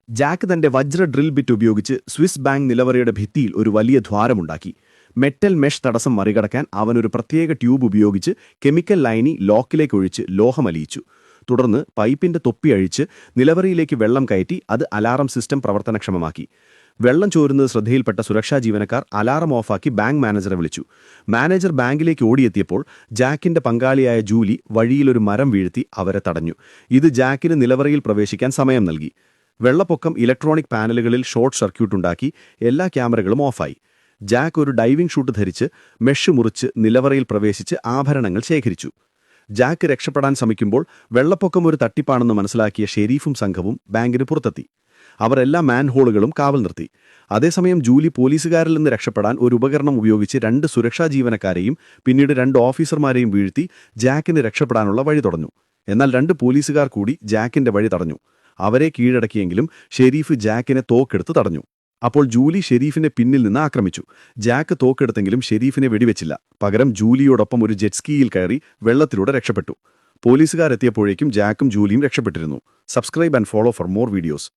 Jack തന്റെ വജ്ര drill bit ഉപയോഗിച്ച് Swiss bank നിലവറയുടെ ഭിത്തിയിൽ ഒരു വലിയ ദ്വാരമുണ്ടാക്കി. മെറ്റൽ മെഷ് തടസ്സം മറികടക്കാൻ അവനൊരു പ്രത്യേക ട്യൂബ് ഉപയോഗിച്ച് കെമിക്കൽ ലൈനി ലോക്കിലേക്ക് ഒഴിച്ച് ലോഹമലിയിച്ചു. തുടർന്ന് പൈപ്പിന്റെ തൊപ്പി അഴിച്ച് നിലവറയിലേക്ക് വെള്ളം കയറ്റി അത് അലാറം സിസ്റ്റം പ്രവർത്തനക്ഷമമാക്കി. വെള്ളം ചോരുന്നത് ശ്രദ്ധയിൽപ്പെട്ട സുരക്ഷാ ജീവനക്കാർ അലാറം ഓഫാക്കി ബാങ്ക് മാനേജറെ വിളിച്ചു. മാനേജർ ബാങ്കിലേക്ക് ഓടിയെത്തിയപ്പോൾ ജാക്കിന്റെ പങ്കാളിയായ ജൂലി വഴിയിലൊരു മരം വീഴ്ത്തി അവരെ തടഞ്ഞു. ഇത് ജാക്കിന് നിലവറയിൽ പ്രവേശിക്കാൻ സമയം നൽകി. വെള്ളപ്പൊക്കം ഇലക്ട്രോണിക് പാനലുകളിൽ ഷോർട്ട് സർക്യൂട്ടുണ്ടാക്കി എല്ലാ ക്യാമറകളും ഓഫായി. ജാക്ക് ഒരു ഡൈവിംഗ് ഷൂട്ട് ധരിച്ച് മെഷ് മുറിച്ച് നിലവറയിൽ പ്രവേശിച്ച് ആഭരണങ്ങൾ ശേഖരിച്ചു. ജാക്ക് രക്ഷപ്പെടാൻ ശ്രമിക്കുമ്പോൾ വെള്ളപ്പൊക്കം ഒരു തട്ടിപ്പാണെന്ന് മനസ്സിലാക്കിയ ഷെരീഫും സംഘവും ബാങ്കിന് പുറത്തെത്തി. അവർ എല്ലാ മാൻഹോളുകളും കാവൽ നിർത്തി. അതേസമയം ജൂലി പോലീസുകാരിൽ നിന്ന് രക്ഷപ്പെടാൻ ഒരു ഉപകരണം ഉപയോഗിച്ച് 2 സുരക്ഷാ ജീവനക്കാരെയും പിന്നീട് 2 ഓഫീസർമാരെയും വീഴ്ത്തി ജാക്കിന് രക്ഷപ്പെടാനുള്ള വഴി തടഞ്ഞു. എന്നാൽ 2 പോലീസുകാർ കൂടി ജാക്കിന്റെ വഴി തടഞ്ഞു. അവരെ കീഴടക്കിയെങ്കിലും ഷെരീഫ് ജാക്കിനെ തോക്കെടുത്ത് തടഞ്ഞു. അപ്പോൾ ജൂലി ഷെരീഫിനെ പിന്നിൽ നിന്ന് ആക്രമിച്ചു. ജാക്ക് തോക്കെടുത്തെങ്കിലും ഷെരീഫിനെ വെടിവെച്ചില്ല. പകരം ജൂലിയോടൊപ്പം ഒരു ജെറ്റ്സ്കീയിൽ കയറി വെള്ളത്തിലൂടെ രക്ഷപ്പെട്ടു. പോലീസുകാരെത്തിയപ്പോഴേക്കും ജാക്കും ജൂലിയും രക്ഷപ്പെട്ടിരുന്നു. Subscribe and follow for more videos.